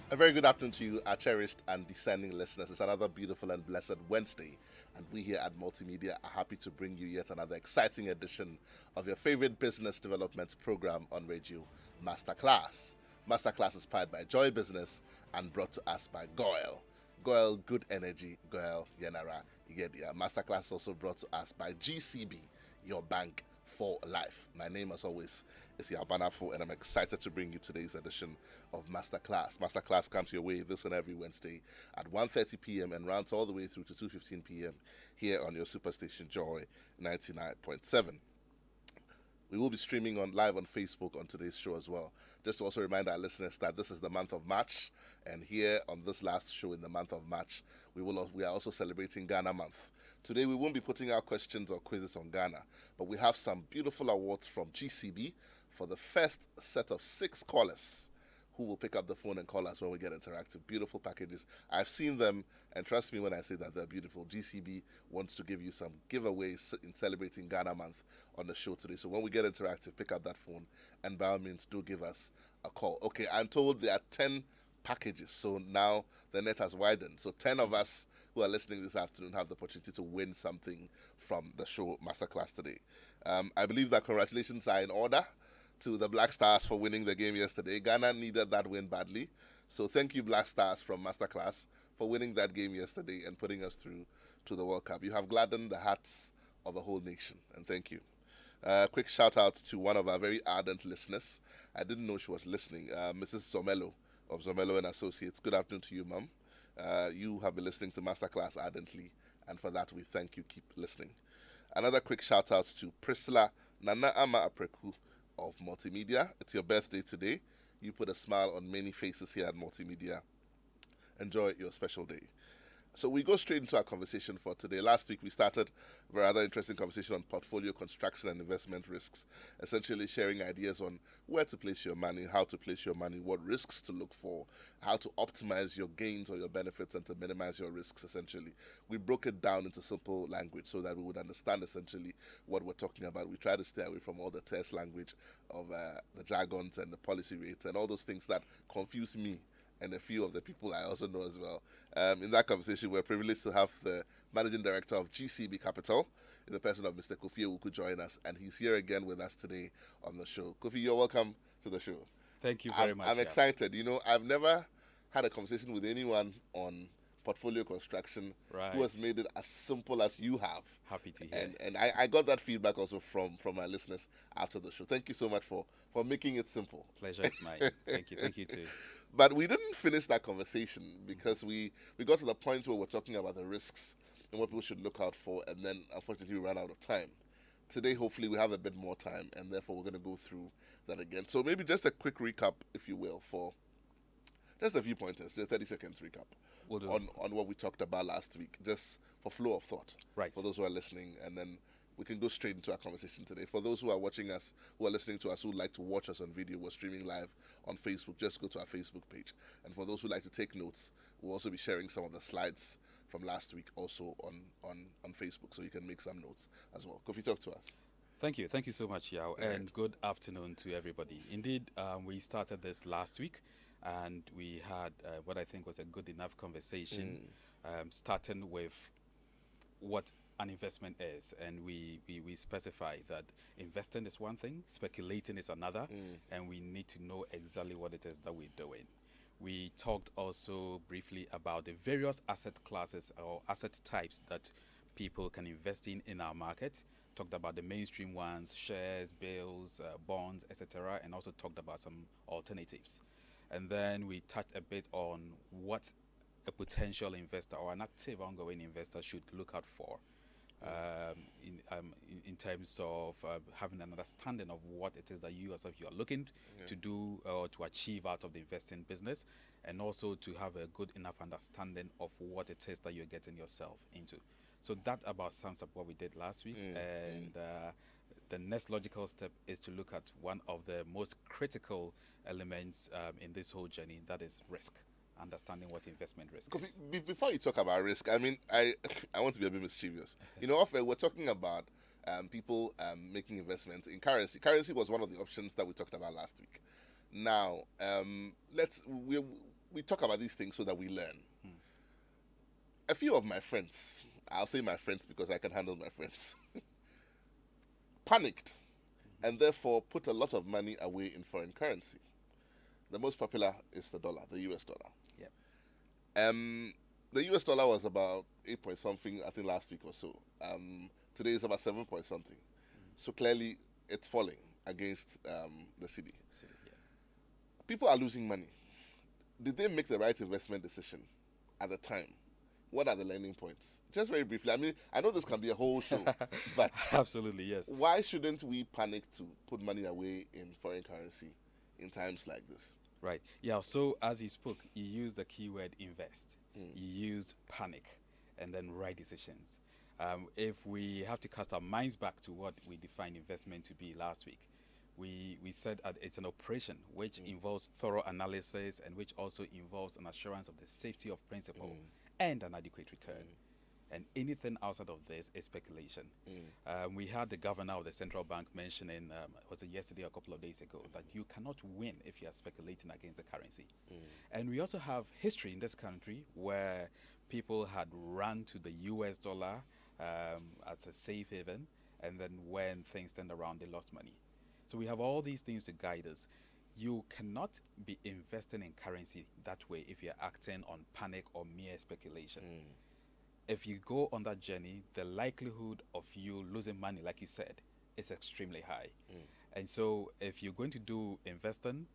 A very good afternoon to you, our cherished and discerning listeners. It's another beautiful and blessed Wednesday, and we here at Multimedia are happy to bring you yet another exciting edition of your favorite business development program on radio, Masterclass. Masterclass is powered by Joy Business and brought to us by Goyle. Goyle, good energy, Goyle, Yenara, Igedia. Masterclass is also brought to us by GCB, your bank for life. My name, as always, is Yabanafo, and I'm excited to bring you today's edition of Masterclass. Masterclass comes your way this and every Wednesday at 1:30 p.m. and runs all the way through to 2:15 p.m. here on your superstation Joy 99.7. We will be streaming on live on Facebook on today's show as well. Just to also remind our listeners that this is the month of March, and here on this last show in the month of March, we are also celebrating Ghana Month. Today we won't be putting out questions or quizzes on Ghana, but we have some beautiful awards from GCB for the first set of 6 callers who will pick up the phone and call us when we get interactive. Beautiful packages. I've seen them, and trust me when I say that they're beautiful. GCB wants to give you some giveaways in celebrating Ghana Month on the show today. So when we get interactive, pick up that phone, and by all means, do give us a call. Okay, I'm told there are 10 packages, so now the net has widened. So 10 of us who are listening this afternoon have the opportunity to win something from the show Masterclass today. I believe that congratulations are in order to the Black Stars for winning the game yesterday. Ghana needed that win badly. So thank you, Black Stars from Masterclass, for winning that game yesterday and putting us through to the World Cup. You have gladdened the hearts of the whole nation, and thank you. Quick shout out to one of our very ardent listeners. I didn't know she was listening, Mrs. Zomelo of Zomelo and Associates. Good afternoon to you, Mum. You have been listening to Masterclass ardently, and for that we thank you. Keep listening. Another quick shout out to Priscilla Nana Ama Apreku of Multimedia. It's your birthday today. You put a smile on many faces here at Multimedia. Enjoy your special day. So we go straight into our conversation for today. Last week we started a rather interesting conversation on portfolio construction and investment risks, essentially sharing ideas on where to place your money, how to place your money, what risks to look for, how to optimize your gains or your benefits and to minimize your risks, essentially. We broke it down into simple language so that we would understand essentially what we're talking about. We try to stay away from all the test language of the jargons and the policy rates and all those things that confuse me and a few of the people I also know as well. In that conversation, we're privileged to have the Managing Director of GCB Capital, in the person of Mr. Kofi Ewuku, join us, and he's here again with us today on the show. Kofi, you're welcome to the show. Thank you very much. I'm excited. You know, I've never had a conversation with anyone on portfolio construction who has made it as simple as you have. Happy to hear. And I got that feedback also from my listeners after the show. Thank you so much for making it simple. Pleasure is mine. Thank you. Thank you too. But we didn't finish that conversation because we got to the point where we're talking about the risks and what people should look out for, and then unfortunately we ran out of time. Today, hopefully, we have a bit more time, and therefore we're going to go through that again. So maybe just a quick recap, if you will, for just a few pointers, just 30 seconds recap on what we talked about last week, just for flow of thought, right, for those who are listening, and then we can go straight into our conversation today. For those who are watching us, who are listening to us, who would like to watch us on video, we're streaming live on Facebook. Just go to our Facebook page. And for those who like to take notes, we'll also be sharing some of the slides from last week also on Facebook, so you can make some notes as well. Kofi, talk to us. Thank you. Thank you so much, Yao. And good afternoon to everybody. Indeed, we started this last week, and we had what I think was a good enough conversation, starting with what an investment is, and we specify that investing is one thing, speculating is another, and we need to know exactly what it is that we're doing. We talked also briefly about the various asset classes or asset types that people can invest in our market. Talked about the mainstream ones, shares, bills, bonds, etc., and also talked about some alternatives. And then we touched a bit on what a potential investor or an active ongoing investor should look out for in terms of having an understanding of what it is that you yourself you are looking to do or to achieve out of the investing business, and also to have a good enough understanding of what it is that you're getting yourself into. So that about sums up what we did last week. And the next logical step is to look at one of the most critical elements in this whole journey, that is risk. Understanding what investment risk is. Before you talk about risk, I mean, I want to be a bit mischievous. You know, often we're talking about people making investments in currency. Currency was one of the options that we talked about last week. Now, we talk about these things so that we learn. A few of my friends, I'll say my friends because I can handle my friends, panicked and therefore put a lot of money away in foreign currency. The most popular is the dollar, the US dollar. Yep. The US dollar was about 8 point something, I think, last week or so. Today is about 7 point something. So clearly it's falling against the city. Yeah. People are losing money. Did they make the right investment decision at the time? What are the learning points? Just very briefly. I mean, I know this can be a whole show, but absolutely, yes. Why shouldn't we panic to put money away in foreign currency in times like this? Right. Yeah. So as you spoke, you used the keyword invest. You used panic, and then right decisions. If we have to cast our minds back to what we defined investment to be last week, we said that it's an operation which involves thorough analysis and which also involves an assurance of the safety of principal and an adequate return. And anything outside of this is speculation. We had the governor of the central bank mentioning, was it yesterday or a couple of days ago, that you cannot win if you are speculating against the currency. And we also have history in this country where people had run to the US dollar as a safe haven, and then when things turned around, they lost money. So we have all these things to guide us. You cannot be investing in currency that way if you're acting on panic or mere speculation. If you go on that journey, the likelihood of you losing money, like you said, is extremely high. And so if you're going to do investing,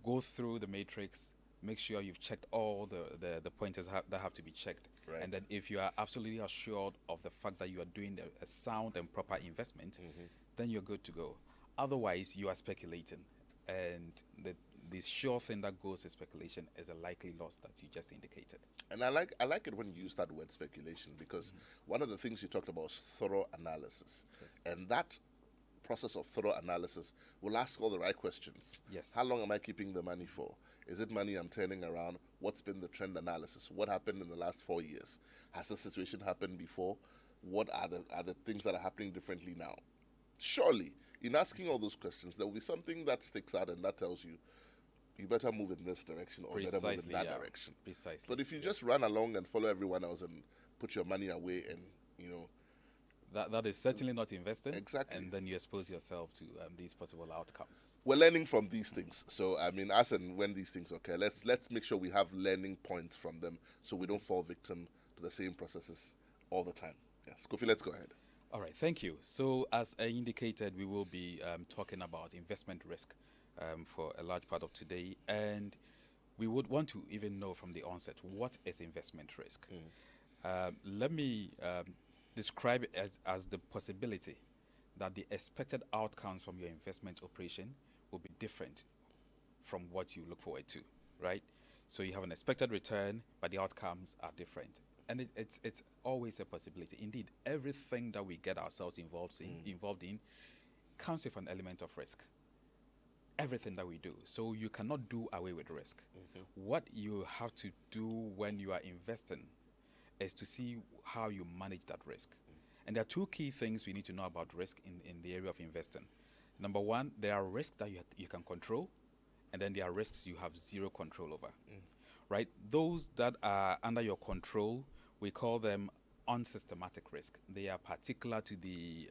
go through the matrix, make sure you've checked all the pointers that have to be checked. Right. And then if you are absolutely assured of the fact that you are doing a sound and proper investment, then you're good to go. Otherwise, you are speculating. And the sure thing that goes with speculation is a likely loss that you just indicated. And I like it when you use that word speculation, because one of the things you talked about is thorough analysis. Yes. And that process of thorough analysis will ask all the right questions. Yes. How long am I keeping the money for? Is it money I'm turning around? What's been the trend analysis? What happened in the last 4 years? Has the situation happened before? What are the things that are happening differently now? Surely, in asking all those questions, there will be something that sticks out and that tells you, you better move in this direction or better move in that direction. Precisely. But if you just run along and follow everyone else and put your money away and, that is certainly not investing. Exactly. And then you expose yourself to these possible outcomes. We're learning from these things. So, I mean, as and when these things occur, let's make sure we have learning points from them so we don't fall victim to the same processes all the time. Yes, Kofi, let's go ahead. All right, thank you. So as I indicated, we will be talking about investment risk for a large part of today. And we would want to even know from the onset, what is investment risk? Let me describe it as the possibility that the expected outcomes from your investment operation will be different from what you look forward to, right? So you have an expected return, but the outcomes are different. And it's always a possibility. Indeed, everything that we get ourselves involved in comes with an element of risk. Everything that we do. So you cannot do away with risk. What you have to do when you are investing is to see how you manage that risk. And there are two key things we need to know about risk in the area of investing. Number one, there are risks that you can control, and then there are risks you have zero control over. Right? Those that are under your control, we call them unsystematic risk. They are particular to the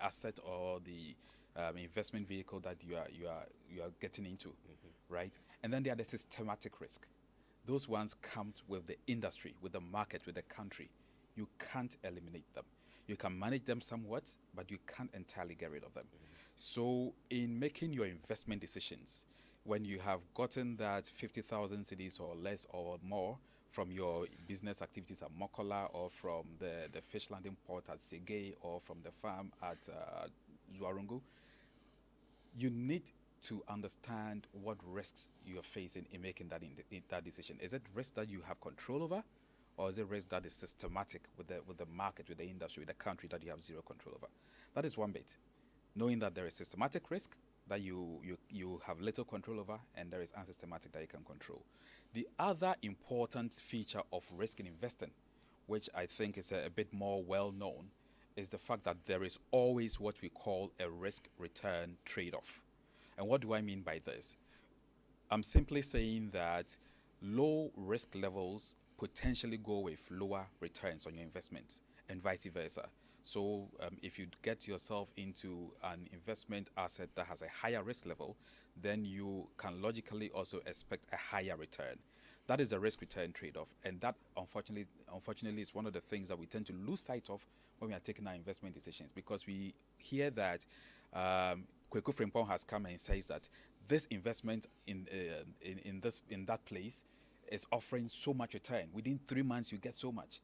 asset or the investment vehicle that you are getting into, right? And then there are the systematic risk. Those ones come with the industry, with the market, with the country. You can't eliminate them. You can manage them somewhat, but you can't entirely get rid of them. So in making your investment decisions, when you have gotten that 50,000 cedis or less or more from your business activities at Mokola, or from the fish landing port at Segei, or from the farm at Zuarungu, you need to understand what risks you're facing in making that decision. Is it risk that you have control over, or is it risk that is systematic with the market, with the industry, with the country that you have zero control over? That is one bit. Knowing that there is systematic risk that you have little control over, and there is unsystematic that you can control. The other important feature of risk in investing, which I think is a bit more well known, is the fact that there is always what we call a risk-return trade-off. And what do I mean by this? I'm simply saying that low risk levels potentially go with lower returns on your investments, and vice versa. So if you get yourself into an investment asset that has a higher risk level, then you can logically also expect a higher return. That is the risk return trade-off, and that unfortunately is one of the things that we tend to lose sight of when we are taking our investment decisions, because we hear that Kweku Frimpong has come and says that this investment in that place is offering so much return. Within 3 months, you get so much,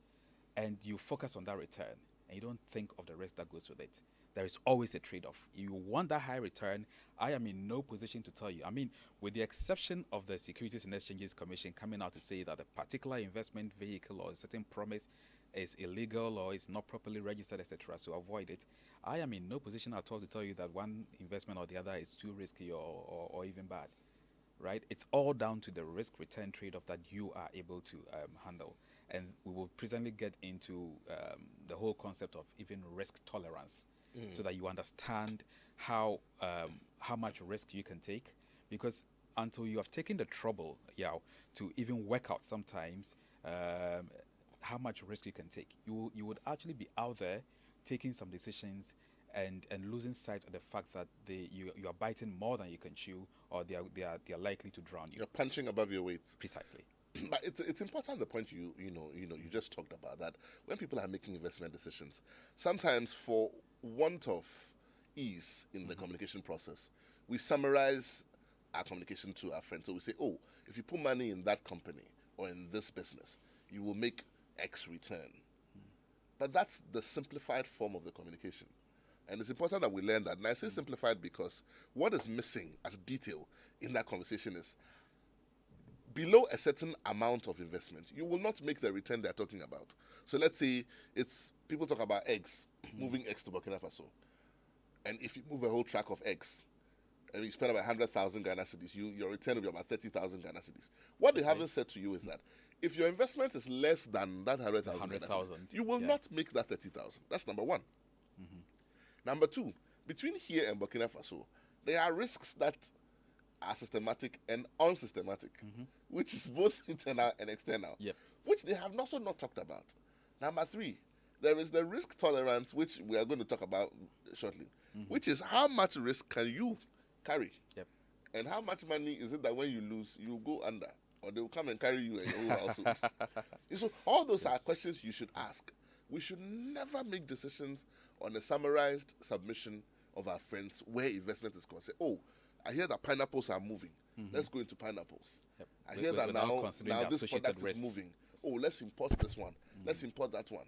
and you focus on that return, and you don't think of the risk that goes with it. There is always a trade-off. You want that high return. I am in no position to tell you. I mean, with the exception of the Securities and Exchanges Commission coming out to say that a particular investment vehicle or a certain promise is illegal or is not properly registered, etc., so avoid it. I am in no position at all to tell you that one investment or the other is too risky or even bad, right? It's all down to the risk-return trade-off that you are able to handle. And we will presently get into the whole concept of even risk tolerance, so that you understand how much risk you can take. Because until you have taken the trouble, to even work out sometimes how much risk you can take, you would actually be out there taking some decisions and losing sight of the fact that you are biting more than you can chew, or they are likely to drown you. You're punching above your weight. Precisely. But it's important, the point you just talked about, that when people are making investment decisions, sometimes for want of ease in the communication process, we summarize our communication to our friends. So we say, oh, if you put money in that company or in this business, you will make X return. But that's the simplified form of the communication. And it's important that we learn that. And I say simplified because what is missing as detail in that conversation is, below a certain amount of investment, you will not make the return they're talking about. So let's say people talk about eggs, moving eggs to Burkina Faso. And if you move a whole track of eggs and you spend about 100,000 Ghana cedis, your return will be about 30,000 Ghana cedis. What they haven't said to you is that if your investment is less than that 100,000, you will not make that 30,000. That's number one. Number two, between here and Burkina Faso, there are risks that are systematic and unsystematic, which is both internal and external, which they have also not talked about. Number three, there is the risk tolerance, which we are going to talk about shortly, which is how much risk can you carry, and how much money is it that when you lose, you go under, or they will come and carry you and your whole household. So all those are questions you should ask. We should never make decisions on a summarized submission of our friends where investment is concerned. Oh, I hear that pineapples are moving. Let's go into pineapples. I hear that now this product is moving. Oh, let's import this one. Let's import that one.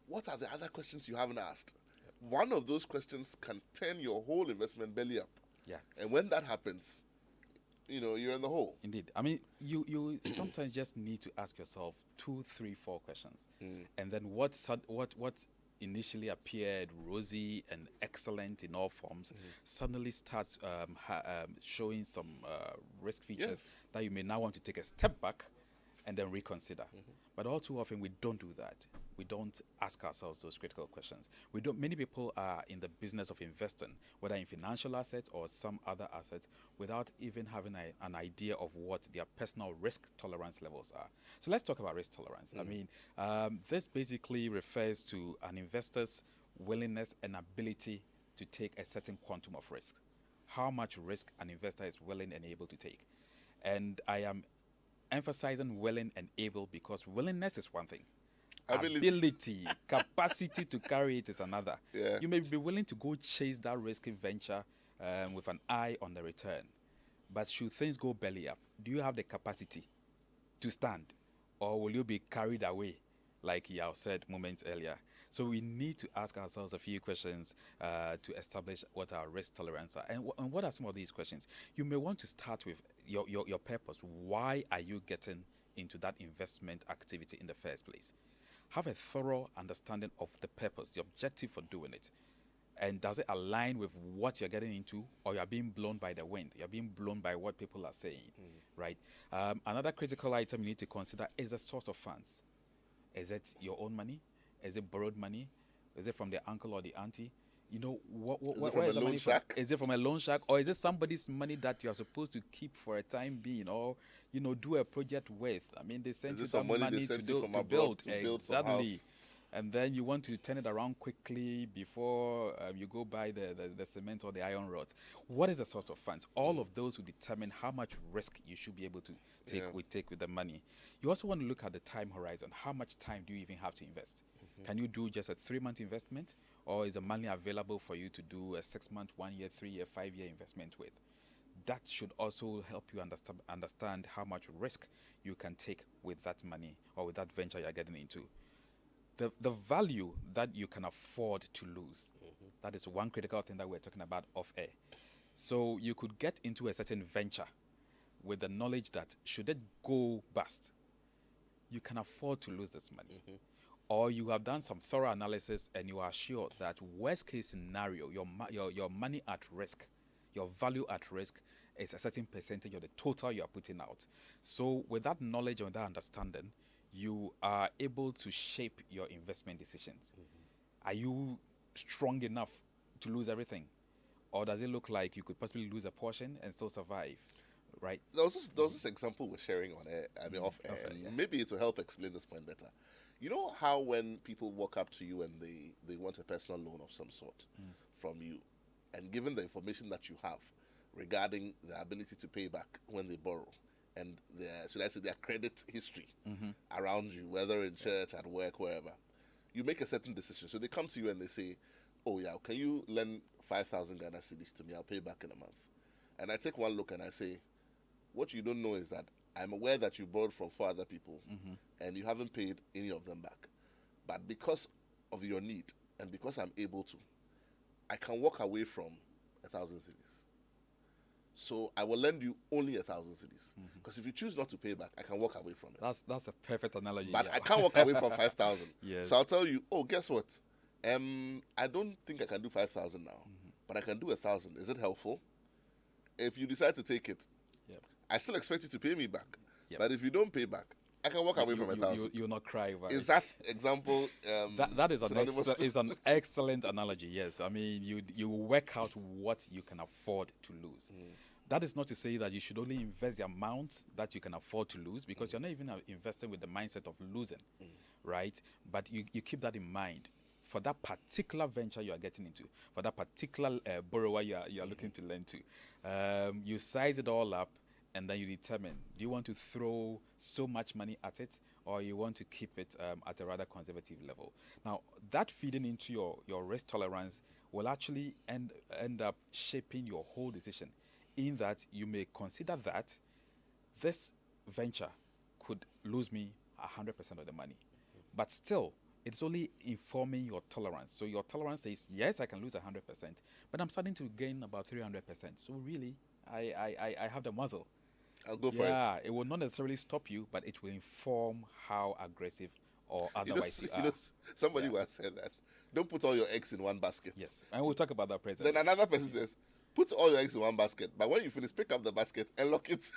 What are the other questions you haven't asked? One of those questions can turn your whole investment belly up. And when that happens, you're in the hole. Indeed. I mean, you sometimes just need to ask yourself 2, 3, 4 questions. And then what initially appeared rosy and excellent in all forms suddenly starts showing some risk features that you may now want to take a step back and then reconsider. But all too often we don't do that. We don't ask ourselves those critical questions. Many people are in the business of investing, whether in financial assets or some other assets, without even having an idea of what their personal risk tolerance levels are. So let's talk about risk tolerance. I mean, this basically refers to an investor's willingness and ability to take a certain quantum of risk. How much risk an investor is willing and able to take. And I am emphasizing willing and able because willingness is one thing. Ability, capacity to carry it is another. You may be willing to go chase that risky venture with an eye on the return. But should things go belly up, do you have the capacity to stand? Or will you be carried away, like Yao said moments earlier? So we need to ask ourselves a few questions to establish what our risk tolerance are. And what are some of these questions? You may want to start with your purpose. Why are you getting into that investment activity in the first place? Have a thorough understanding of the purpose, the objective for doing it. And does it align with what you're getting into, or you're being blown by the wind? You're being blown by what people are saying, right? Another critical item you need to consider is the source of funds. Is it your own money? Is it borrowed money? Is it from the uncle or the auntie? you know, Is it where from a is the loan money from? shark? Is it from a loan shark, or is it somebody's money that you are supposed to keep for a time being, or do a project with? I mean, they Is sent you this that some money they money sent you from to abroad build to build some exactly, house? and then you want to turn it around quickly before you go buy the cement or the iron rods. What is the source of funds? All of those will determine how much risk you should be able to take Yeah. with the money. You also want to look at the time horizon. How much time do you even have to invest? Can you do just a 3-month investment, or is the money available for you to do a 6-month, 1 year, 3 year, 5 year investment with? That should also help you understand how much risk you can take with that money or with that venture you're getting into. The value that you can afford to lose. That is one critical thing that we're talking about off air. So you could get into a certain venture with the knowledge that should it go bust, you can afford to lose this money. Or you have done some thorough analysis and you are sure that worst case scenario, your money at risk, your value at risk is a certain percentage of the total you are putting out. So with that knowledge and that understanding, you are able to shape your investment decisions. Are you strong enough to lose everything? Or does it look like you could possibly lose a portion and still survive? Right? There was this example we're sharing on air, I mean off air, Off air, and yeah. maybe it will help explain this point better. You know how when people walk up to you and they want a personal loan of some sort from you, and given the information that you have regarding their ability to pay back when they borrow, and their, should I say, their credit history around you, whether in church, at work, wherever, you make a certain decision. So they come to you and they say, "Oh yeah, can you lend 5,000 Ghana cedis to me? I'll pay back in a month." And I take one look and I say, what you don't know is that I'm aware that you borrowed from 4 other people and you haven't paid any of them back. But because of your need and because I'm able to, I can walk away from 1,000 cedis. So I will lend you only 1,000 cedis. Because if you choose not to pay back, I can walk away from it. That's a perfect analogy. But yeah. I can't walk away from 5,000. Yes. So I'll tell you, oh, guess what? I don't think I can do 5,000 now, but I can do 1,000. Is it helpful? If you decide to take it, Yep. I still expect you to pay me back. Yep. But if you don't pay back, I can walk away from 1,000. You'll not cry over Is it. that example? That is synonymous is an excellent analogy. Yes, I mean you work out what you can afford to lose. That is not to say that you should only invest the amount that you can afford to lose, because you're not even investing with the mindset of losing, right? But you keep that in mind for that particular venture you are getting into, for that particular borrower you are looking to lend to. You size it all up, and then you determine, do you want to throw so much money at it, or you want to keep it at a rather conservative level? Now, that feeding into your risk tolerance will actually end up shaping your whole decision, in that you may consider that this venture could lose me 100% of the money. But still, it's only informing your tolerance. So your tolerance says, yes, I can lose 100%, but I'm starting to gain about 300%. So really, I have the muzzle. I'll go for it. Yeah, it will not necessarily stop you, but it will inform how aggressive or otherwise you are. Somebody Yeah. once said that. Don't put all your eggs in one basket. Yes, and we'll talk about that presently. Then another person says, put all your eggs in one basket, but when you finish, pick up the basket and lock it.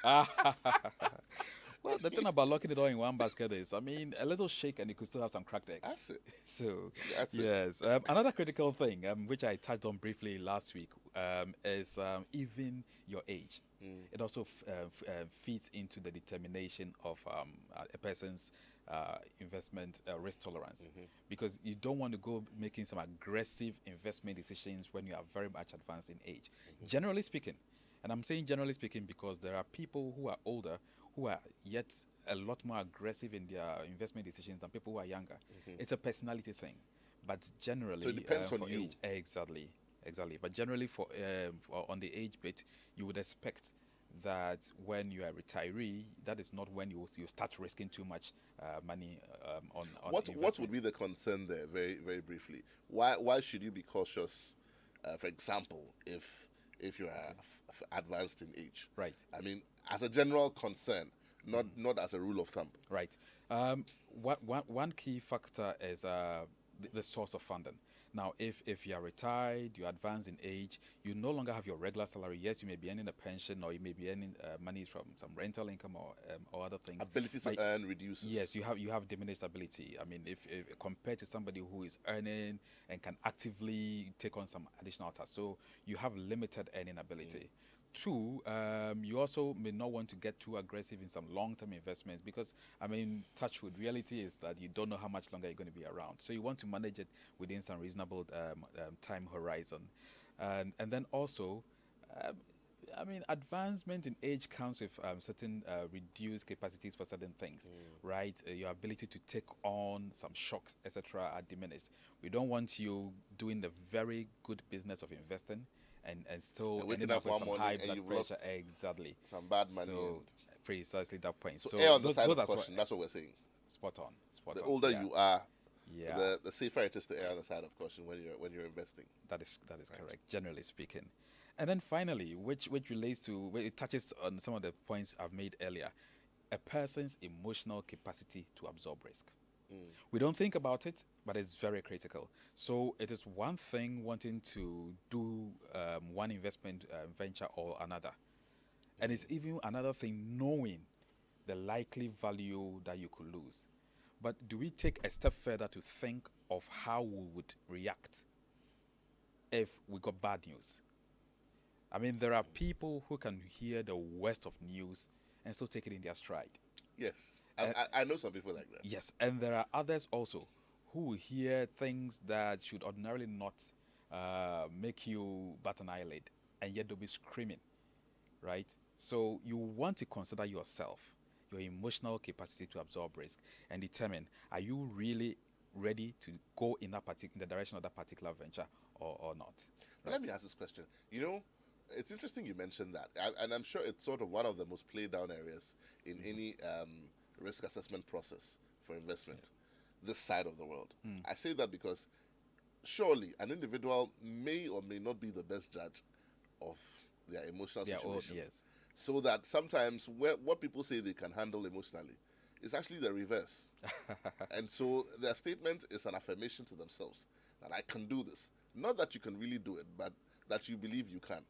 Well, the thing about locking it all in one basket is, I mean, a little shake and you could still have some cracked eggs. That's it. So, That's it. yes. Another critical thing, which I touched on briefly last week, is even your age. It also feeds into the determination of a person's investment risk tolerance, because you don't want to go making some aggressive investment decisions when you are very much advanced in age. Generally speaking, and I'm saying generally speaking because there are people who are older who are yet a lot more aggressive in their investment decisions than people who are younger. It's a personality thing, but generally, So it depends on for you. age, exactly. But generally, for on the age bit, you would expect that when you are a retiree, that is not when you start risking too much money on What would investments. be the concern there, very very briefly? Why should you be cautious? For example, if you are advanced in age, Right. I mean, as a general concern, not as a rule of thumb. Right. One key factor is the source of funding. Now, if you are retired, you advance in age, you no longer have your regular salary. Yes, you may be earning a pension, or you may be earning money from some rental income or other things. Ability to earn reduces. Yes, you have diminished ability. I mean, if compared to somebody who is earning and can actively take on some additional tasks, so you have limited earning ability. Two, you also may not want to get too aggressive in some long-term investments because, I mean, touch wood, reality is that you don't know how much longer you're going to be around. So you want to manage it within some reasonable time horizon. And then also, um, I mean, advancement in age comes with certain reduced capacities for certain things, right? Your ability to take on some shocks, etc., are diminished. We don't want you doing the very good business of investing and still waking ending up with one some morning high and blood you've pressure. lost Exactly. some bad money. So precisely that point. So err on the side those of are caution. That's what we're saying. spot on. Spot The on. older Yeah. you are, Yeah. the safer it is to err on the side of caution when you're investing. That is correct, generally speaking. And then finally, which relates to it touches on some of the points I've made earlier, a person's emotional capacity to absorb risk. We don't think about it, but it's very critical. So it is one thing wanting to do one investment venture or another, and it's even another thing knowing the likely value that you could lose. But do we take a step further to think of how we would react if we got bad news? I mean, there are people who can hear the worst of news and still take it in their stride. Yes, I know some people like that. Yes, and there are others also who hear things that should ordinarily not make you bat an eyelid, and yet they'll be screaming, right? So you want to consider yourself, your emotional capacity to absorb risk, and determine, are you really ready to go in the direction of that particular venture or not? But let me ask this question. You know, it's interesting you mentioned that, and I'm sure it's sort of one of the most played down areas in any risk assessment process for investment, this side of the world. I say that because surely an individual may or may not be the best judge of their emotional situation. Yes. So that sometimes what people say they can handle emotionally is actually the reverse. And so their statement is an affirmation to themselves that I can do this. Not that you can really do it, but that you believe you can.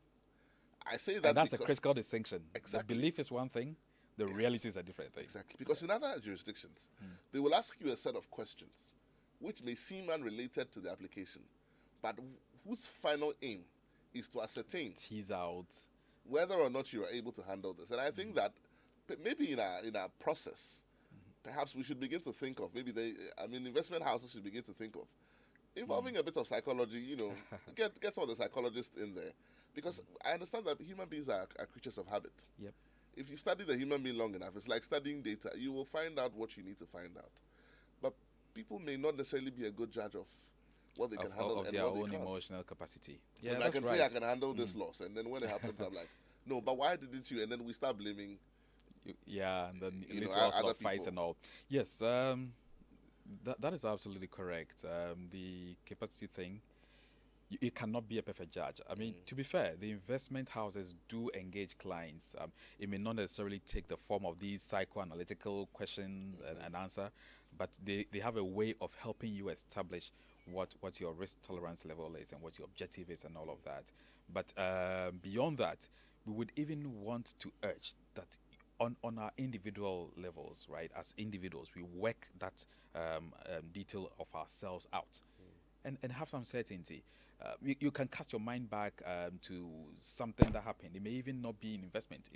I say that And that's a because critical distinction. Exactly. The belief is one thing, the reality is a different thing. Exactly. Because in other jurisdictions, they will ask you a set of questions which may seem unrelated to the application, but whose final aim is to ascertain Tease out. whether or not you are able to handle this. And I think that maybe in our process, perhaps we should begin to think of investment houses should begin to think of involving a bit of psychology. You know, get some of the psychologists in there, because I understand that human beings are creatures of habit. Yep. If you study the human being long enough, it's like studying data. You will find out what you need to find out. But people may not necessarily be a good judge of what they can handle Of and their what they own can't. emotional capacity. Yeah, Yeah, I that's can right. say I can handle this loss, and then when it happens, I'm like, no, but why didn't you? And then we start blaming. Yeah, and then it You leads know, to all sort other of fights people. and all. Yes, that is absolutely correct. The capacity thing, you cannot be a perfect judge. I mean, to be fair, the investment houses do engage clients. It may not necessarily take the form of these psychoanalytical questions and answer, but they have a way of helping you establish what your risk tolerance level is and what your objective is and all of that. But beyond that, we would even want to urge that on our individual levels, right? As individuals, we work that detail of ourselves out and have some certainty. You can cast your mind back to something that happened. It may even not be an investment.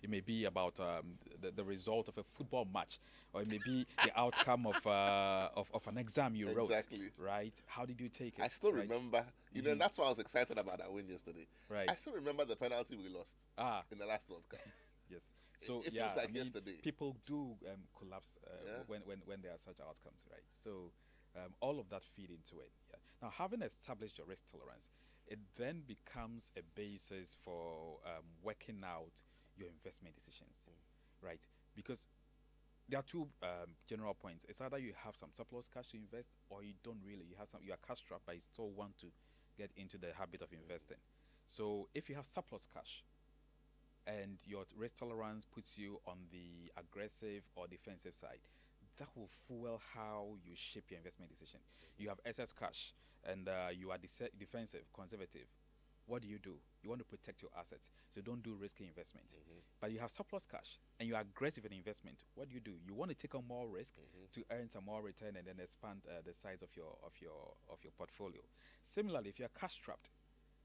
It may be about the result of a football match, or it may be the outcome of an exam you wrote. Exactly. Right? How did you take it? I still right? remember, and that's why I was excited about that win yesterday. Right. I still remember the penalty we lost in the last World Cup. Yes. So It yeah, feels like I mean, yesterday. people do collapse Yeah. when there are such outcomes, right? So all of that feed into it. Yeah. Now, having established your risk tolerance, it then becomes a basis for working out your investment decisions, right? Because there are two general points. It's either you have some surplus cash to invest, or you don't really. You are cash strapped, but you still want to get into the habit of investing. So if you have surplus cash, and your risk tolerance puts you on the aggressive or defensive side, that will fuel how you shape your investment decision. You have excess cash and you are defensive, conservative. What do? You want to protect your assets, so don't do risky investment. But you have surplus cash and you are aggressive in investment. What do? You want to take on more risk to earn some more return and then expand the size of your portfolio. Similarly, if you are cash trapped,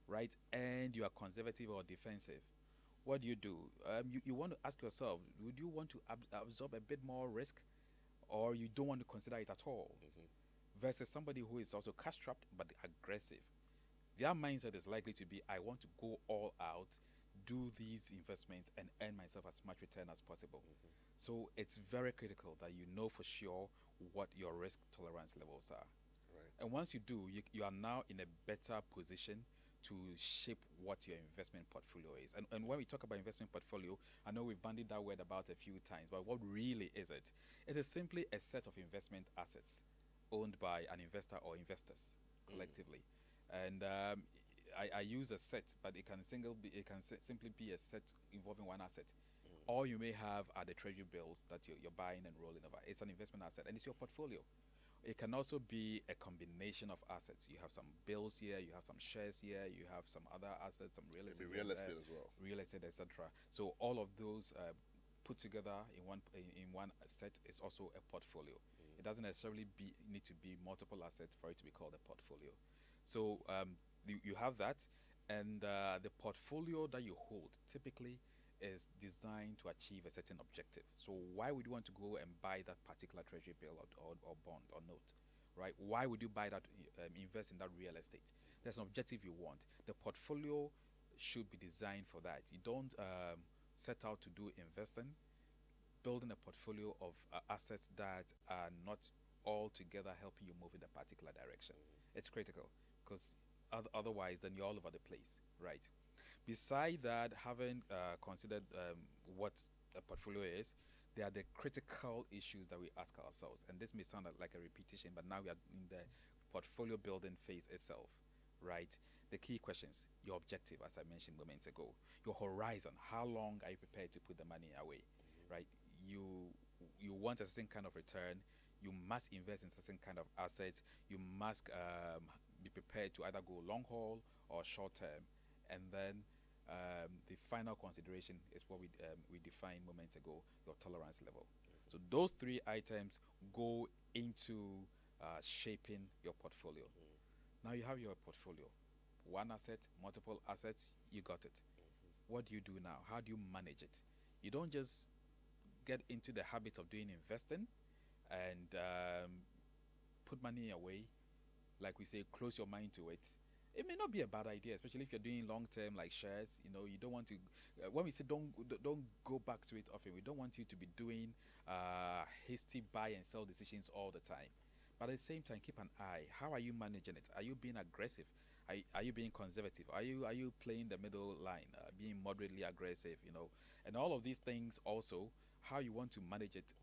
right, and you are conservative or defensive, what do? You want to ask yourself, would you want to absorb a bit more risk, or you don't want to consider it at all? Versus somebody who is also cash trapped but aggressive. Their mindset is likely to be, I want to go all out, do these investments, and earn myself as much return as possible. So it's very critical that you know for sure what your risk tolerance levels are. Right. And once you do, you are now in a better position to shape what your investment portfolio is. And when we talk about investment portfolio, I know we've bandied that word about a few times, but what really is it? It is simply a set of investment assets owned by an investor or investors collectively. And I use a set, but it can simply be a set involving one asset. All you may have are the treasury bills that you're buying and rolling over. It's an investment asset, and it's your portfolio. It can also be a combination of assets. You have some bills here, you have some shares here, you have some other assets, some real estate, Maybe real estate as well. real estate, etc. So all of those put together in one set is also a portfolio. It doesn't necessarily need to be multiple assets for it to be called a portfolio. So you have that, and the portfolio that you hold typically is designed to achieve a certain objective. So why would you want to go and buy that particular treasury bill or bond or note, right? Why would you buy that, invest in that real estate? There's an objective you want. The portfolio should be designed for that. You don't set out to do investing, building a portfolio of assets that are not altogether helping you move in a particular direction. It's critical because otherwise, then you're all over the place, right? Beside that, having considered what a portfolio is, there are the critical issues that we ask ourselves. And this may sound like a repetition, but now we are in the portfolio building phase itself, right? The key questions: your objective, as I mentioned moments ago, your horizon, how long are you prepared to put the money away, right? You want a certain kind of return. You must invest in certain kind of assets. You must be prepared to either go long haul or short term. And then the final consideration is what we defined moments ago, your tolerance level. So those three items go into shaping your portfolio. Now you have your portfolio. One asset, multiple assets, you got it. What do you do now? How do you manage it? You don't just get into the habit of doing investing and put money away, like we say, close your mind to it. It may not be a bad idea, especially if you're doing long term like shares. You don't want to. When we say don't go back to it often, we don't want you to be doing hasty buy and sell decisions all the time. But at the same time, keep an eye. How are you managing it? Are you being aggressive? Are you being conservative? Are you playing the middle line? Being moderately aggressive? And all of these things also, how you want to manage it,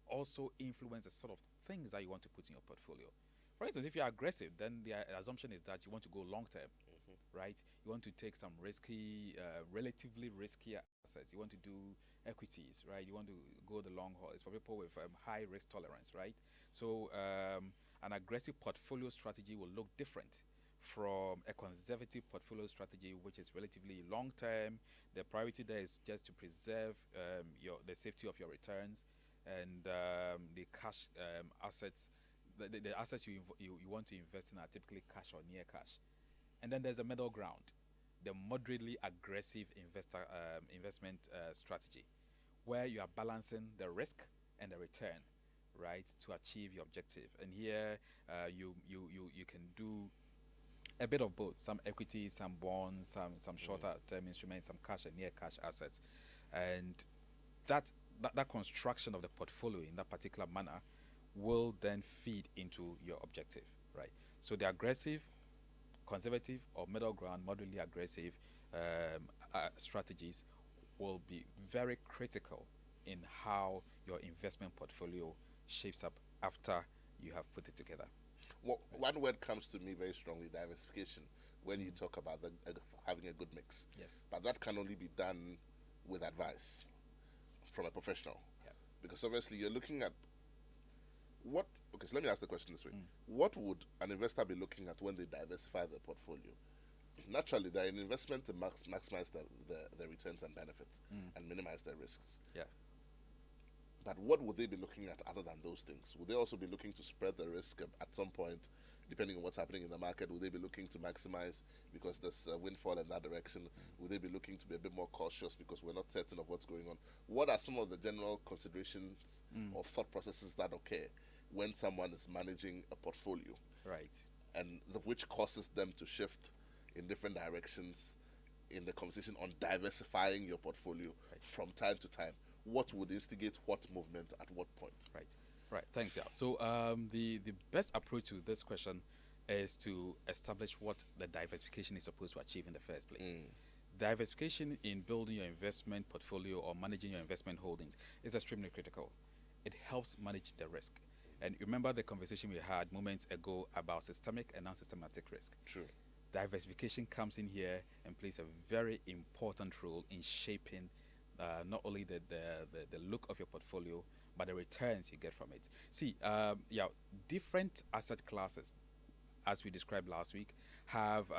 also influence the sort of things that you want to put in your portfolio. For instance, if you're aggressive, then the assumption is that you want to go long term, right? You want to take some relatively risky assets. You want to do equities, right? You want to go the long haul. It's for people with high risk tolerance, right? So an aggressive portfolio strategy will look different from a conservative portfolio strategy, which is relatively long term. The priority there is just to preserve the safety of your returns and the cash assets. The assets you want to invest in are typically cash or near cash. And then there's a middle ground, the moderately aggressive investment strategy, where you are balancing the risk and the return, right, to achieve your objective. And here you can do a bit of both: some equities, some bonds, some shorter term instruments, some cash and near cash assets. And that construction of the portfolio in that particular manner will then feed into your objective, right? So the aggressive, conservative, or middle ground, moderately aggressive strategies will be very critical in how your investment portfolio shapes up after you have put it together. Well, one word comes to me very strongly: diversification. When you talk about having a good mix, Yes. but that can only be done with advice from a professional, Yeah. because obviously you're looking at what? Okay, so let me ask the question this way: What would an investor be looking at when they diversify their portfolio? Naturally, they're in investment to maximize their returns and benefits and minimize their risks. Yeah. But what would they be looking at other than those things? Would they also be looking to spread the risk at some point, depending on what's happening in the market? Would they be looking to maximize because there's a windfall in that direction? Would they be looking to be a bit more cautious because we're not certain of what's going on? What are some of the general considerations or thought processes that occur when someone is managing a portfolio? Right. And which causes them to shift in different directions in the conversation on diversifying your portfolio from time to time? What would instigate what movement at what point? Right. Thanks, yeah. So the best approach to this question is to establish what the diversification is supposed to achieve in the first place. Diversification in building your investment portfolio or managing your investment holdings is extremely critical. It helps manage the risk. And remember the conversation we had moments ago about systemic and non-systematic risk. True. Diversification comes in here and plays a very important role in shaping not only the look of your portfolio, but the returns you get from it. See, different asset classes, as we described last week, have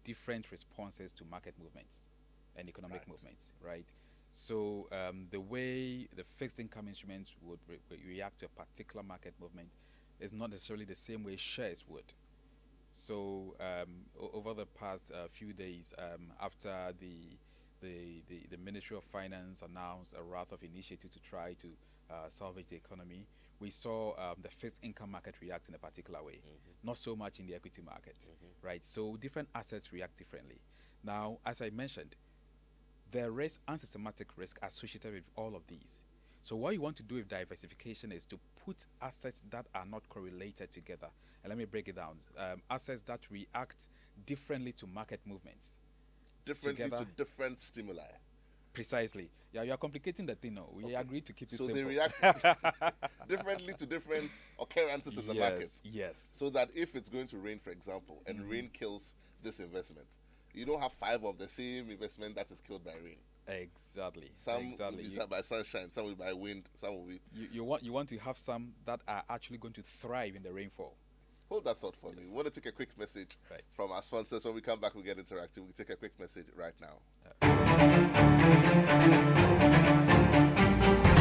different responses to market movements and economic movements, right? So the way the fixed income instruments would react to a particular market movement is not necessarily the same way shares would. So over the past few days, after the Ministry of Finance announced a raft of initiatives to try to salvage the economy, we saw the fixed income market react in a particular way, not so much in the equity market, right? So different assets react differently. Now, as I mentioned, there is unsystematic risk associated with all of these. So what you want to do with diversification is to put assets that are not correlated together. And let me break it down. Assets that react differently to market movements. Differently to different stimuli. Precisely. Yeah, you are complicating the thing now. We agreed to keep it simple. So they react differently to different occurrences in the market. Yes. So that if it's going to rain, for example, and rain kills this investment, you don't have 5 of the same investment that is killed by rain. Exactly. Some will be by sunshine, some will be by wind, some will be... You want to have some that are actually going to thrive in the rainfall. Hold that thought for me. We want to take a quick message from our sponsors. When we come back, we get interactive. We'll take a quick message right now.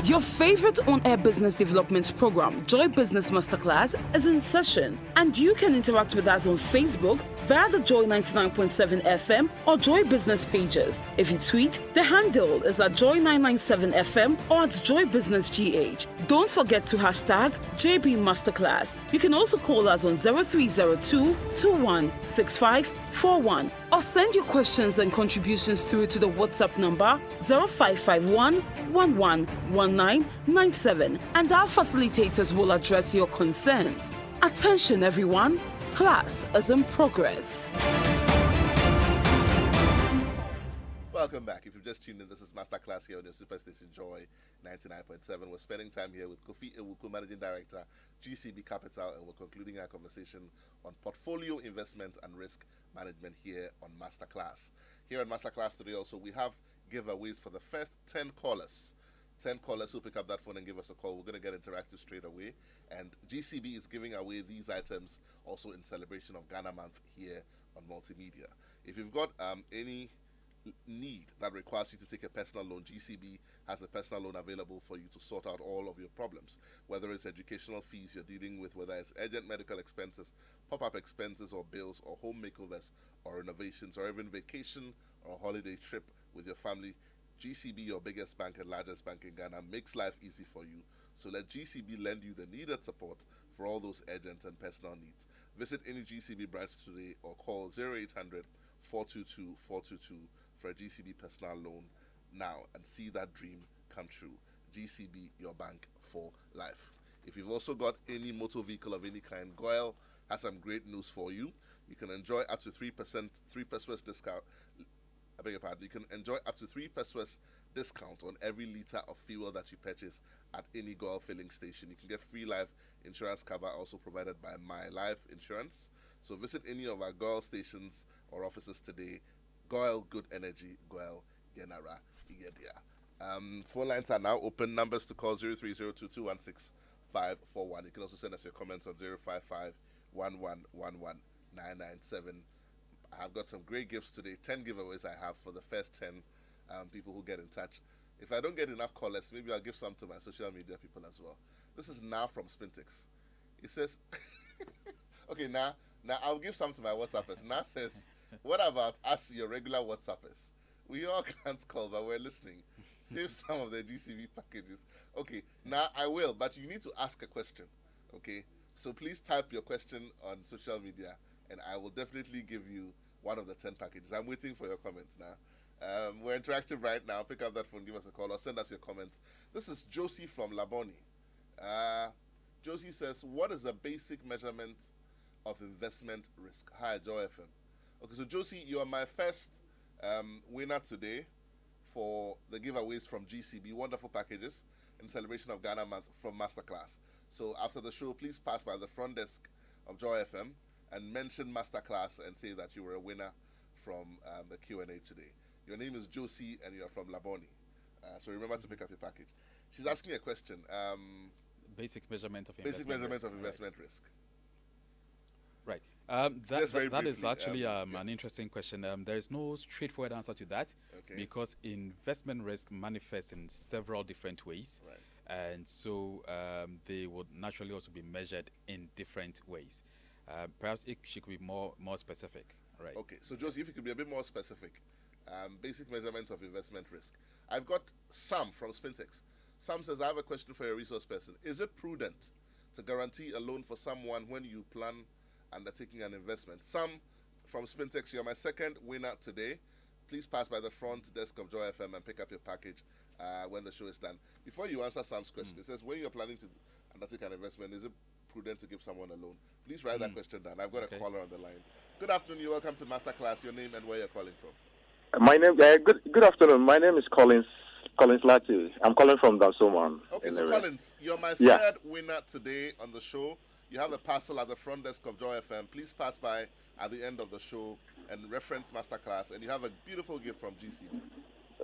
Your favorite on-air business development program, Joy Business Masterclass, is in session, and you can interact with us on Facebook via the Joy99.7FM or Joy Business pages. If you tweet, the handle is at Joy997FM or at Joy Business GH. Don't forget to hashtag JB Masterclass. You can also call us on 0302 216541 or send your questions and contributions through to the WhatsApp number 0551 111997, and our facilitators will address your concerns. Attention everyone, class is in progress. Welcome back. If you've just tuned in, this is Masterclass here on your superstation Joy 99.7. We're spending time here with Kofi Ewuku, Managing Director, GCB Capital, and we're concluding our conversation on portfolio investment and risk management here on Masterclass. Here on Masterclass today also, we have giveaways for the first 10 callers. 10 callers who pick up that phone and give us a call. We're going to get interactive straight away. And GCB is giving away these items also in celebration of Ghana Month here on Multimedia. If you've got any need that requires you to take a personal loan, GCB has a personal loan available for you to sort out all of your problems, whether it's educational fees you're dealing with, whether it's urgent medical expenses, pop-up expenses or bills, or home makeovers or renovations, or even vacation or holiday trip with your family. GCB, your biggest bank and largest bank in Ghana, makes life easy for you. So let GCB lend you the needed support for all those urgent and personal needs. Visit any GCB branch today or call 0800 422 422 for a GCB personal loan now and see that dream come true. GCB, your bank for life. If you've also got any motor vehicle of any kind, Goyle has some great news for you. You can enjoy up to 3% pesos discount. I beg your pardon. You can enjoy up to 3 pesos discount on every liter of fuel that you purchase at any Goyle filling station. You can get free life insurance cover also provided by My Life Insurance. So visit any of our Goyle stations or offices today. Goyle, good energy. Goyle, Genara, Igedia. Phone lines are now open. Numbers to call 0302216441 541. You can also send us your comments on 055 997. I have got some great gifts today. 10 giveaways I have for the first 10 people who get in touch. If I don't get enough callers, maybe I'll give some to my social media people as well. This is Na from Spintex. It says, okay, now I'll give some to my WhatsAppers. Na says, what about us, your regular WhatsAppers? We all can't call, but we're listening. Save some of the GCB packages. Okay, now I will, but you need to ask a question. Okay, so please type your question on social media, and I will definitely give you one of the 10 packages. I'm waiting for your comments now. We're interactive right now. Pick up that phone, give us a call, or send us your comments. This is Josie from Laboni. Josie says, what is the basic measurement of investment risk? Hi, Joy FM. Okay, so Josie, you are my first winner today for the giveaways from GCB. Wonderful packages in celebration of Ghana Month from Masterclass. So after the show, please pass by the front desk of Joy FM and mention Masterclass and say that you were a winner from the Q&A today. Your name is Josie and you're from Laboni. So remember to pick up your package. She's asking a question. Basic measurement of investment risk. Right. That is actually an interesting question. There is no straightforward answer to that because investment risk manifests in several different ways. Right. And so they would naturally also be measured in different ways. Perhaps she could be more specific. Right. Okay. So, Josie, if you could be a bit more specific, basic measurements of investment risk. I've got Sam from Spintex. Sam says, I have a question for a resource person. Is it prudent to guarantee a loan for someone when you plan undertaking an investment? Sam from Spintex, you're my second winner today. Please pass by the front desk of Joy FM and pick up your package when the show is done. Before you answer Sam's question, it says, when you're planning to undertake an investment, is it prudent to give someone a loan? Please write that question down. I've got a caller on the line. Good afternoon. You're welcome to Masterclass. Your name and where you're calling from. My name. Good afternoon. My name is Collins Lati. I'm calling from Dansoman. Okay, so Collins, you're my third winner today on the show. You have a parcel at the front desk of Joy FM. Please pass by at the end of the show and reference Masterclass, and you have a beautiful gift from GCB.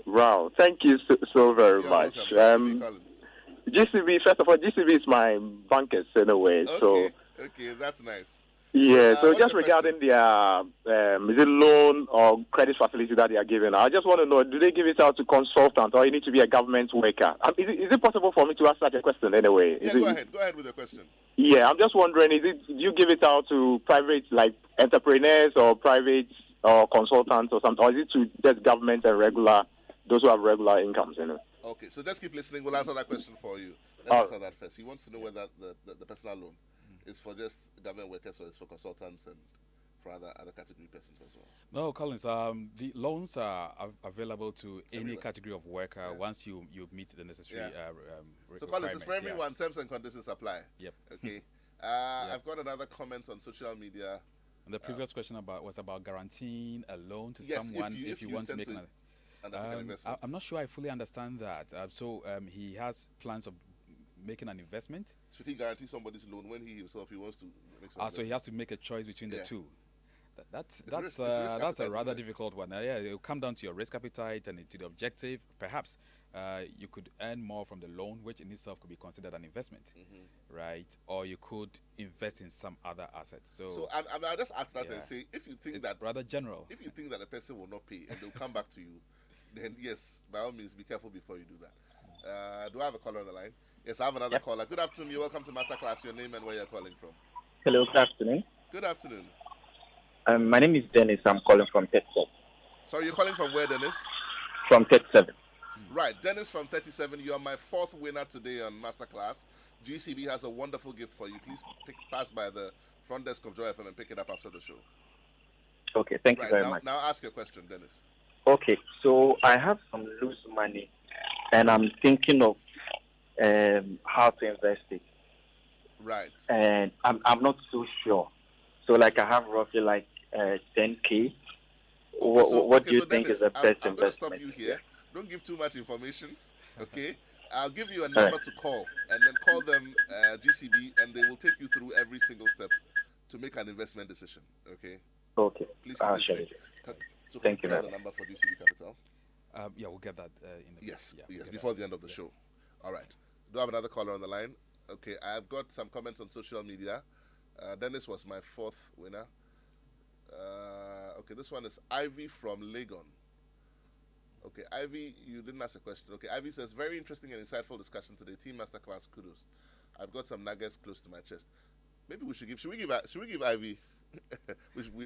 Wow, thank you so very much. GCB, first of all, GCB is my bankers in a way. Okay, that's nice. Yeah, so just regarding their is it loan or credit facility that they are giving, I just want to know, do they give it out to consultants or you need to be a government worker? Is it possible for me to ask such a question anyway? Yeah, go ahead with the question. Yeah, I'm just wondering, do you give it out to private, like entrepreneurs or private or consultants or something, or is it to just government and those who have regular incomes, you know? Okay, so just keep listening. We'll answer that question for you. Let's answer that first. He wants to know whether the personal loan is for just government workers or is for consultants and for other category persons as well. No, Collins, the loans are available to any category of worker once you meet the necessary so Collins, it's for everyone. Terms and conditions apply. Yep. Okay. I've got another comment on social media. And the previous question was about guaranteeing a loan to someone if you want to make an investment. I'm not sure I fully understand that. So he has plans of making an investment. Should he guarantee somebody's loan when he wants to make some so he has to make a choice between the two. That's a rather difficult one. It will come down to your risk appetite and to the objective. Perhaps you could earn more from the loan, which in itself could be considered an investment, right? Or you could invest in some other assets. So I'll just ask that and say, if you think it's rather general. If you think that the person will not pay and they'll come back to you, then yes, by all means, be careful before you do that. Do I have a caller on the line? Yes, I have another caller. Good afternoon. You're welcome to Masterclass. Your name and where you're calling from. Hello, good afternoon. Good afternoon. My name is Dennis. I'm calling from 37. Sorry, you're calling from where, Dennis? From 37. Right, Dennis from 37. You are my fourth winner today on Masterclass. GCB has a wonderful gift for you. Please pass by the front desk of Joy FM and pick it up after the show. Okay, thank you very much. Now ask your question, Dennis. Okay, so I have some loose money, and I'm thinking of how to invest it. Right. And I'm not so sure. So, like, I have roughly like 10K. What do you think is the best investment? I'm going to stop you here. Don't give too much information, okay? I'll give you a number to call, and then call them GCB, and they will take you through every single step to make an investment decision, okay? Okay. Please share it. So thank you. The number for GCB Capital. We'll get that in the Yes, before the end of the show. All right. Do I have another caller on the line? Okay, I've got some comments on social media. Dennis was my fourth winner. Okay, this one is Ivy from Legon. Okay, Ivy, you didn't ask a question. Okay, Ivy says, very interesting and insightful discussion today. Team Masterclass, kudos. I've got some nuggets close to my chest. Maybe should we give Ivy?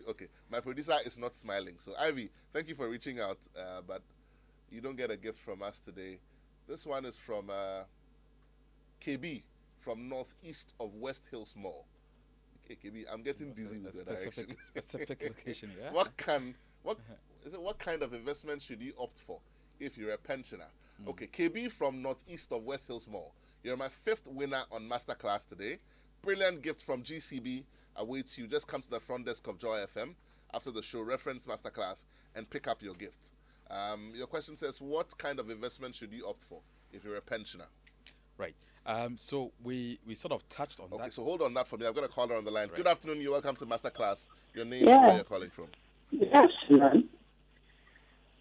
Okay, my producer is not smiling. So Ivy, thank you for reaching out, but you don't get a gift from us today. This one is from KB from northeast of West Hills Mall. Okay, KB, I'm getting busy with the direction. Specific location, yeah. What kind of investment should you opt for if you're a pensioner? Okay, KB from northeast of West Hills Mall. You're my fifth winner on Masterclass today. Brilliant gift from GCB awaits you. Just come to the front desk of Joy FM after the show, reference Masterclass, and pick up your gift. Your question says, what kind of investment should you opt for if you're a pensioner? Right. So we sort of touched on that. Okay, so hold on that for me. I've got a caller on the line. Right. Good afternoon. You're welcome to Masterclass. Your name and where you're calling from. Yes, ma'am.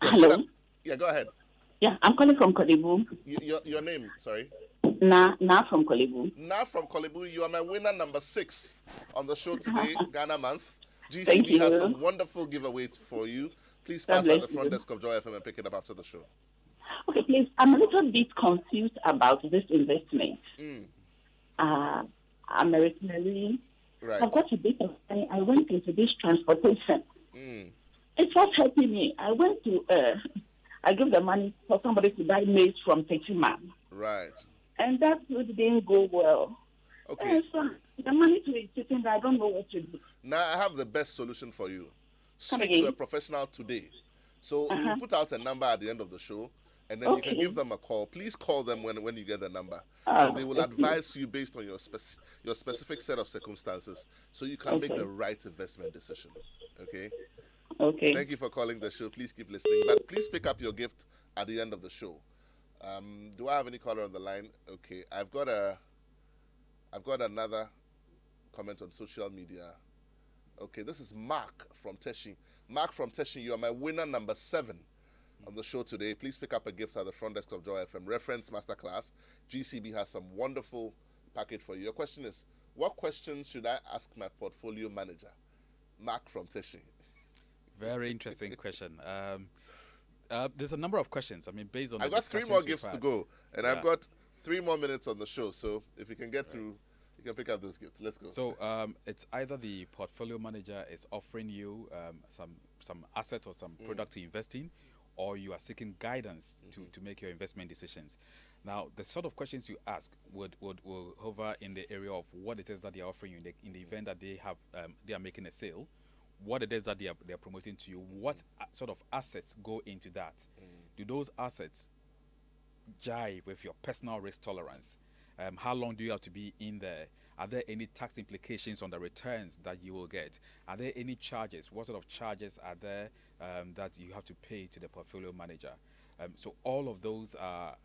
Yes, Hello. Yeah, go ahead. Yeah, I'm calling from Kolebu. Your name, sorry. Na from Kolebu. Now from Kolebu, you are my winner number 6 on the show today, Ghana Month. Thank GCB has you. some wonderful giveaways for you. Please God pass by bless the front you. desk of Joy FM and pick it up after the show. Okay, please. I'm a little bit confused about this investment. I'm a retiree. Right. I've got a bit of money. I went into this transportation. It was helping me. I went to, I gave the money for somebody to buy maize from Tetima. Right. And that didn't go well. Okay. And so the money to be sitting there, I don't know what to do. Now I have the best solution for you. Come Speak again. to a professional today. So we'll put out a number at the end of the show, and then you can Okay. give them a call. Please call them when you get the number, Oh, and they will advise you based on your specific set of circumstances, so you can make Okay. the right investment decision. Okay. Okay. Thank you for calling the show. Please keep listening, but please pick up your gift at the end of the show. Do I have any caller on the line? Okay, I've got another comment on social media. Okay, this is Mark from Teshi. Mark from Teshi, you are my winner number 7 on the show today. Please pick up a gift at the front desk of Joy FM. Reference Masterclass. GCB has some wonderful package for you. Your question is, what questions should I ask my portfolio manager? Mark from Teshi. Very interesting question. There's a number of questions. I mean, based on I've the got 3 discussions more we've gifts to had. go, and Yeah. I've got 3 more minutes on the show. So if you can get through, you can pick up those gifts. Let's go. So it's either the portfolio manager is offering you some asset or some product to invest in, or you are seeking guidance to make your investment decisions. Now, the sort of questions you ask will hover in the area of what it is that they are offering you in the event that they are making a sale, what it is that they are promoting to you, what sort of assets go into that. Do those assets jive with your personal risk tolerance? How long do you have to be in there? Are there any tax implications on the returns that you will get? Are there any charges? What sort of charges are there that you have to pay to the portfolio manager? So all of those are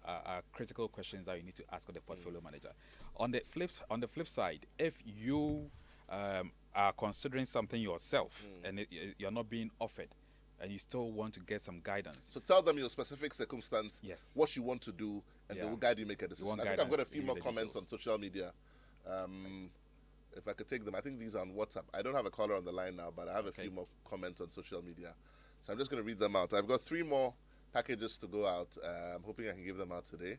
critical questions that you need to ask of the portfolio manager. On the flip side, if you are considering something yourself and you're not being offered, and you still want to get some guidance. So tell them your specific circumstance, Yes. what you want to do, and they will guide you make a decision. want I think I've got a guidance, few give more you the comments on details. social media. If I could take them, I think these are on WhatsApp. I don't have a caller on the line now, but I have a few more comments on social media. So I'm just going to read them out. I've got 3 more packages to go out. I'm hoping I can give them out today.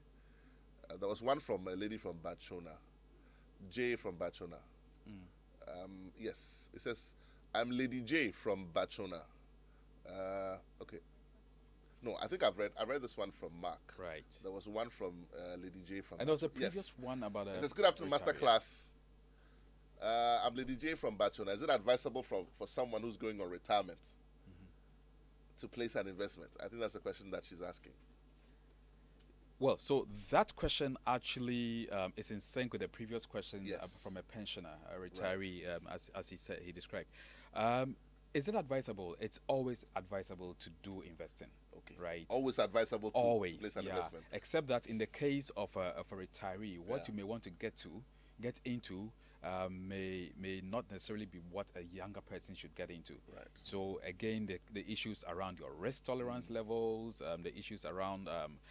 There was one from a lady from Bachona, Jay from Bachona. Yes, it says, I'm Lady J from Bachona. Okay. No, I think I read this one from Mark. Right. There was one from Lady J from. And there was a Bachona. previous one about It says, good afternoon, retiree. Masterclass. I'm Lady J from Bachona. Is it advisable for someone who's going on retirement to place an investment? I think that's the question that she's asking. Well, so that question actually is in sync with the previous question Yes. from a pensioner, a retiree, as he described. Is it advisable? It's always advisable to do investing. Okay. Right. Always advisable to Always, place an yeah. investment. Except that in the case of a retiree, what you may want to get to get into may not necessarily be what a younger person should get into. Right. So again, the issues around your risk tolerance levels, the issues around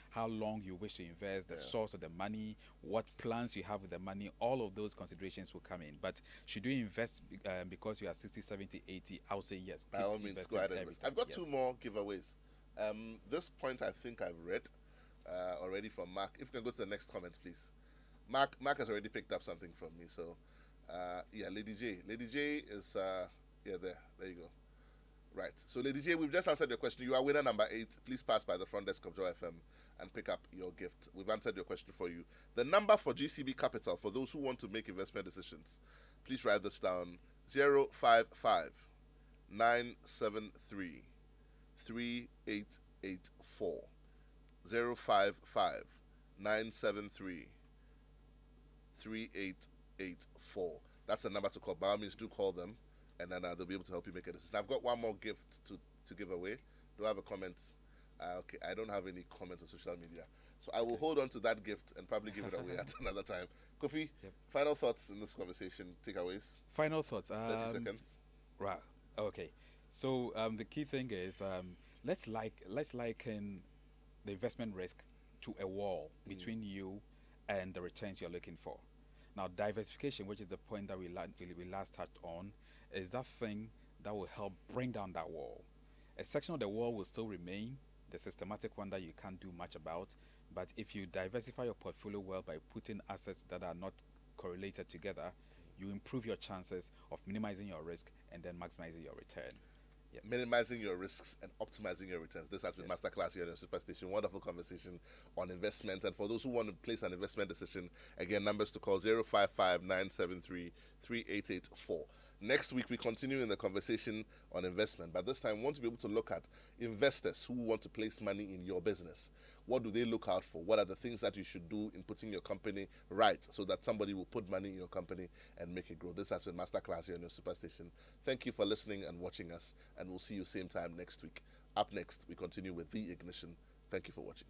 how long you wish to invest, the source of the money, what plans you have with the money, all of those considerations will come in. But should you invest because you are 60, 70, 80? I'll say yes. By all means, go ahead and invest. I've got two more giveaways. This point I think I've read already from Mark. If you can go to the next comment, please. Mark has already picked up something from me. So, Lady J. Lady J is, there you go. Right. So, Lady J, we've just answered your question. You are winner number 8. Please pass by the front desk of Joy FM and pick up your gift. We've answered your question for you. The number for GCB Capital, for those who want to make investment decisions, please write this down. 055 973 3884. 055 973 3884. That's the number to call. By all means, do call them, and then they'll be able to help you make a decision. I've got one more gift to give away. Do I have a comment? Okay, I don't have any comment on social media, so I will hold on to that gift and probably give it away at another time. Kofi, final thoughts in this conversation, takeaways? Final thoughts. 30 seconds. Right. Okay. So the key thing is let's liken the investment risk to a wall between you and the returns you're looking for. Now, diversification, which is the point that we last touched on, is that thing that will help bring down that wall. A section of the wall will still remain, the systematic one that you can't do much about, but if you diversify your portfolio well by putting assets that are not correlated together, you improve your chances of minimizing your risk and then maximizing your return. Yep. Minimizing your risks and optimizing your returns. This has been Masterclass here on the Superstation. Wonderful conversation on investment. And for those who want to place an investment decision, again, numbers to call 055 973 3884. Next week, we continue in the conversation on investment, but this time we want to be able to look at investors who want to place money in your business. What do they look out for? What are the things that you should do in putting your company right so that somebody will put money in your company and make it grow? This has been Masterclass here on your Superstation. Thank you for listening and watching us, and we'll see you same time next week. Up next, we continue with The Ignition. Thank you for watching.